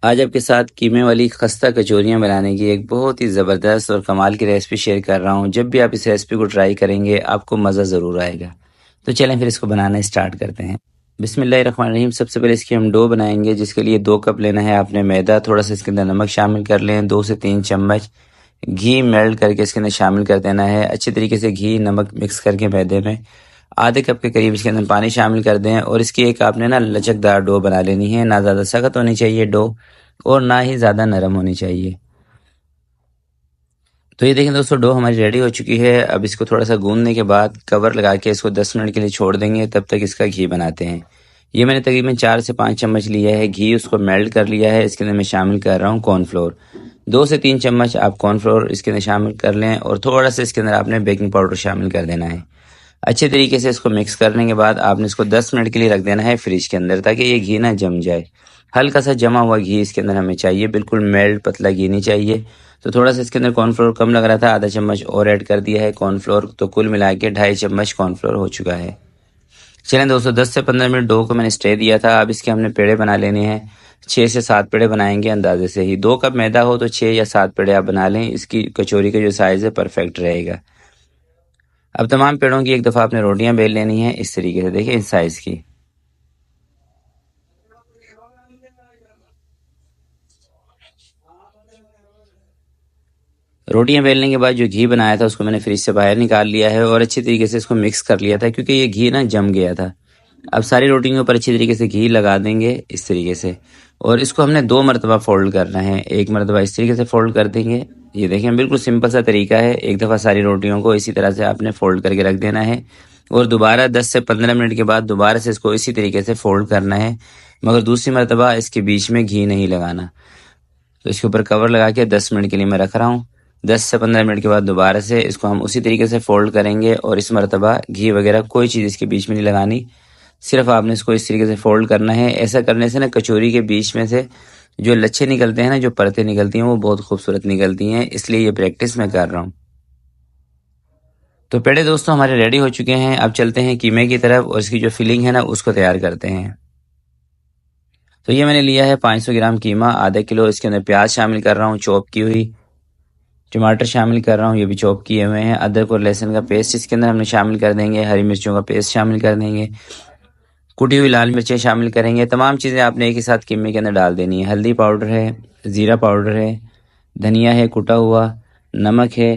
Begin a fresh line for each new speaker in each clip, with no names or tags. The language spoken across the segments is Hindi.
आज आपके साथ कीमे वाली खस्ता कचौरियाँ बनाने की एक बहुत ही ज़बरदस्त और कमाल की रेसिपी शेयर कर रहा हूँ। जब भी आप इस रेसिपी को ट्राई करेंगे आपको मज़ा ज़रूर आएगा। तो चलें फिर इसको बनाना स्टार्ट करते हैं। बिस्मिल्लाहिर्रहमानिर्रहीम। सबसे पहले इसकी हम डो बनाएंगे, जिसके लिए 2 कप लेना है आपने मैदा। थोड़ा सा इसके अंदर नमक शामिल कर लें। 2 से 3 चम्मच घी मेल्ट करके इसके अंदर शामिल कर देना है। अच्छे तरीके से घी नमक मिक्स करके मैदे में आधे कप के करीब इसके अंदर पानी शामिल कर दें और इसकी एक आपने ना लचकदार डो बना लेनी है। ना ज़्यादा सख्त होनी चाहिए डो और ना ही ज़्यादा नरम होनी चाहिए। तो ये देखें दोस्तों, डो हमारी रेडी हो चुकी है। अब इसको थोड़ा सा गूंदने के बाद कवर लगा के इसको 10 मिनट के लिए छोड़ देंगे। तब तक इसका घी बनाते हैं। ये मैंने तकरीबन 4 से 5 चम्मच लिया है घी, उसको मेल्ट कर लिया है। इसके अंदर मैं शामिल कर रहा हूँ कॉर्नफ्लोर। 2 से 3 चम्मच आप कॉर्नफ्लोर इसके अंदर शामिल कर लें और थोड़ा सा इसके अंदर आपने बेकिंग पाउडर शामिल कर देना है। अच्छे तरीके से इसको मिक्स करने के बाद आपने इसको 10 मिनट के लिए रख देना है फ्रिज के अंदर, ताकि ये घी ना जम जाए। हल्का सा जमा हुआ घी इसके अंदर हमें चाहिए, बिल्कुल मेल्ट पतला घी नहीं चाहिए। तो थोड़ा सा इसके अंदर कॉर्नफ्लोर कम लग रहा था, आधा चम्मच और ऐड कर दिया है कॉर्नफ्लोर। तो कुल मिला के 2.5 चम्मच कॉर्नफ्लोर हो चुका है। चलें दोस्तों, 10 से 15 मिनट डो को मैंने स्टे दिया था। अब इसके हमने पेड़े बना लेने हैं। 6 से 7 पेड़े बनाएंगे अंदाजे से ही। 2 कप मैदा हो तो 6 या 7 पेड़े आप बना लें। इसकी कचौरी का जो साइज़ है परफेक्ट रहेगा। अब तमाम पेड़ों की एक दफ़ा आपने रोटियां बेल लेनी है इस तरीके से, देखिए इस साइज़ की। रोटियां बेलने के बाद जो घी बनाया था उसको मैंने फ्रिज से बाहर निकाल लिया है और अच्छी तरीके से इसको मिक्स कर लिया था, क्योंकि ये घी ना जम गया था। अब सारी रोटियों के ऊपर अच्छी तरीके से घी लगा देंगे इस तरीके से, और इसको हमने 2 मरतबा फोल्ड करना है। एक मरतबा इस तरीके से फोल्ड कर देंगे। ये देखें बिल्कुल सिंपल सा तरीका है। एक दफ़ा सारी रोटियों को इसी तरह से आपने फोल्ड करके रख देना है और दोबारा 10 से 15 मिनट के बाद दोबारा से इसको इसी तरीके से फोल्ड करना है, मगर दूसरी मरतबा इसके बीच में घी नहीं लगाना। तो इसके ऊपर कवर लगा के 10 मिनट के लिए मैं रख रहा हूँ। 10 से 15 मिनट के बाद दोबारा से इसको हम उसी तरीके से फोल्ड करेंगे और इस मरतबा घी वगैरह कोई चीज़ इसके बीच में नहीं लगानी। सिर्फ आपने इसको इस तरीके से फोल्ड करना है। ऐसा करने से ना कचौरी के बीच में से जो लच्छे निकलते हैं ना, जो परतें निकलती हैं, वो बहुत खूबसूरत निकलती हैं। इसलिए ये प्रैक्टिस मैं कर रहा हूँ। तो पेड़े दोस्तों हमारे रेडी हो चुके हैं। अब चलते हैं कीमे की तरफ और इसकी जो फिलिंग है ना उसको तैयार करते हैं। तो ये मैंने लिया है 500 ग्राम कीमा, आधा किलो। इसके अंदर प्याज शामिल कर रहा हूँ चॉप की हुई, टमाटर शामिल कर रहा हूँ, ये भी चॉप किए हुए हैं। अदरक और लहसुन का पेस्ट इसके अंदर हमने शामिल कर देंगे। हरी मिर्चों का पेस्ट शामिल कर देंगे। कुटी हुई लाल मिर्चें शामिल करेंगे। तमाम चीज़ें आपने एक ही साथ कीमे के अंदर डाल देनी है। हल्दी पाउडर है, ज़ीरा पाउडर है, धनिया है कुटा हुआ, नमक है।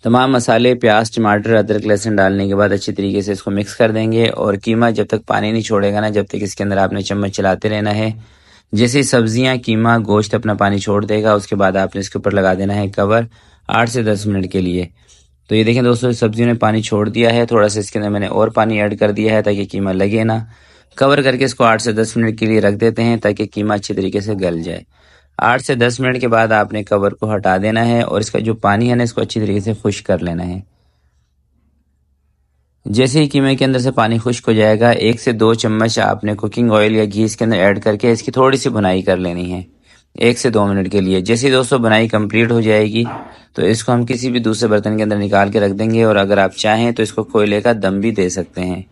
तमाम मसाले प्याज टमाटर अदरक लहसुन डालने के बाद अच्छी तरीके से इसको मिक्स कर देंगे और कीमा जब तक पानी नहीं छोड़ेगा ना, जब तक इसके अंदर आपने चम्मच चलाते रहना है। जैसे सब्जियां कीमा गोश्त अपना पानी छोड़ देगा, उसके बाद आपने इसके ऊपर लगा देना है कवर 8 से 10 मिनट के लिए। तो ये देखें दोस्तों, सब्जियों ने पानी छोड़ दिया है। थोड़ा सा इसके अंदर मैंने और पानी ऐड कर दिया है ताकि कीमा लगे ना। कवर करके इसको 8 से 10 मिनट के लिए रख देते हैं ताकि कीमा अच्छी तरीके से गल जाए। 8 से 10 मिनट के बाद आपने कवर को हटा देना है और इसका जो पानी है ना, इसको अच्छी तरीके से खुश्क कर लेना है। जैसे ही कीमे के अंदर से पानी खुश्क हो जाएगा, 1 से 2 चम्मच आपने कुकिंग ऑयल या घी इसके अंदर ऐड करके इसकी थोड़ी सी भुनाई कर लेनी है 1 से 2 मिनट के लिए। जैसे ही दोस्तों भुनाई कंप्लीट हो जाएगी तो इसको हम किसी भी दूसरे बर्तन के अंदर निकाल के रख देंगे और अगर आप चाहें तो इसको कोयले का दम भी दे सकते हैं।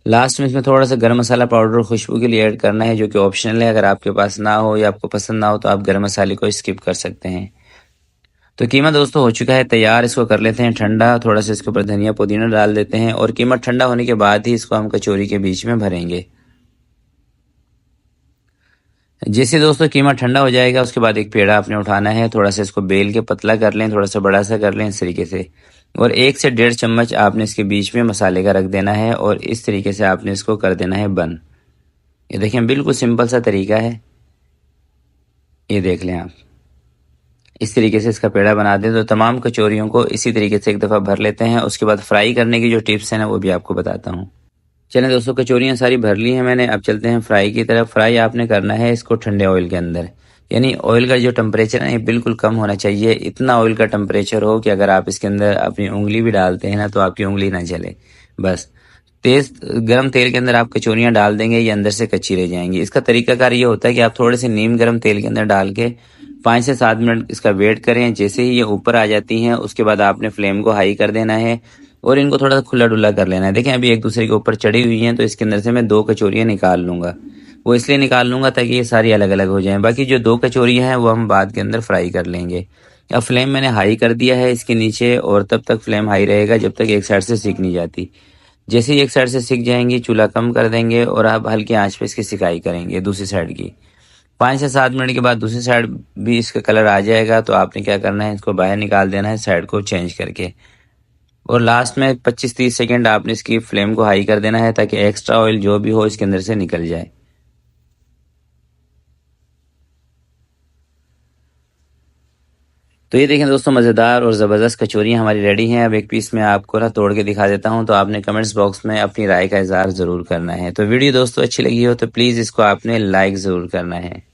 लास्ट में इसमें थोड़ा सा गरम मसाला पाउडर खुशबू के लिए ऐड करना है, जो कि ऑप्शनल है। अगर आपके पास ना हो या आपको पसंद ना हो तो आप गरम मसाले को स्किप कर सकते हैं। तो कीमा दोस्तों हो चुका है तैयार। इसको कर लेते हैं ठंडा। थोड़ा सा इसके ऊपर धनिया पुदीना डाल देते हैं और कीमा ठंडा होने के बाद ही इसको हम कचौरी के बीच में भरेंगे। जैसे दोस्तों कीमा ठंडा हो जाएगा, उसके बाद एक पेड़ा आपने उठाना है। थोड़ा सा इसको बेल के पतला कर लें, थोड़ा सा बड़ा सा कर लें इस तरीके से, और 1 से 1.5 चम्मच आपने इसके बीच में मसाले का रख देना है और इस तरीके से आपने इसको कर देना है बंद। ये देखें बिल्कुल सिंपल सा तरीका है। ये देख लें आप, इस तरीके से इसका पेड़ा बना दें। तो तमाम कचौरियों को इसी तरीके से एक दफ़ा भर लेते हैं। उसके बाद फ्राई करने की जो टिप्स हैं ना वो भी आपको बताता हूँ। चलें दोस्तों, कचौरियाँ सारी भर ली हैं मैंने। अब चलते हैं फ्राई की तरफ। फ्राई आपने करना है इसको ठंडे ऑयल के अंदर, यानी ऑयल का जो टेम्परेचर है ये बिल्कुल कम होना चाहिए। इतना ऑयल का टेम्परेचर हो कि अगर आप इसके अंदर अपनी उंगली भी डालते हैं ना तो आपकी उंगली ना जले। बस तेज गरम तेल के अंदर आप कचौरियाँ डाल देंगे, ये अंदर से कच्ची रह जाएंगी। इसका तरीकाकार ये होता है कि आप थोड़े से नीम गरम तेल के अंदर डाल के 5 से 7 मिनट इसका वेट करें। जैसे ही ये ऊपर आ जाती हैं उसके बाद आपने फ्लेम को हाई कर देना है और इनको थोड़ा सा खुला डुला कर लेना है। देखें अभी एक दूसरे के ऊपर चढ़ी हुई हैं, तो इसके अंदर से मैं 2 कचौरियाँ निकाल लूँगा। वो इसलिए निकाल लूँगा ताकि ये सारी अलग अलग हो जाएं। बाकी जो 2 कचौरियाँ हैं वो हम बाद के अंदर फ्राई कर लेंगे। अब फ्लेम मैंने हाई कर दिया है इसके नीचे, और तब तक फ्लेम हाई रहेगा जब तक एक साइड से सिक नहीं जाती। जैसे ही एक साइड से सिक जाएंगी चूल्हा कम कर देंगे और अब हल्की आंच पे इसकी सिकाई करेंगे दूसरी साइड की। 5 से 7 मिनट के बाद दूसरी साइड भी इसका कलर आ जाएगा, तो आपने क्या करना है, इसको बाहर निकाल देना है साइड को चेंज करके। और लास्ट में 25-30 सेकेंड आपने इसकी फ्लेम को हाई कर देना है ताकि एक्स्ट्रा ऑयल जो भी हो इसके अंदर से निकल जाए। तो ये देखें दोस्तों, मज़ेदार और ज़बरदस्त कचौरियाँ हमारी रेडी हैं। अब एक पीस मैं आपको ना तोड़ के दिखा देता हूँ, तो आपने कमेंट्स बॉक्स में अपनी राय का इज़हार ज़रूर करना है। तो वीडियो दोस्तों अच्छी लगी हो तो प्लीज़ इसको आपने लाइक ज़रूर करना है।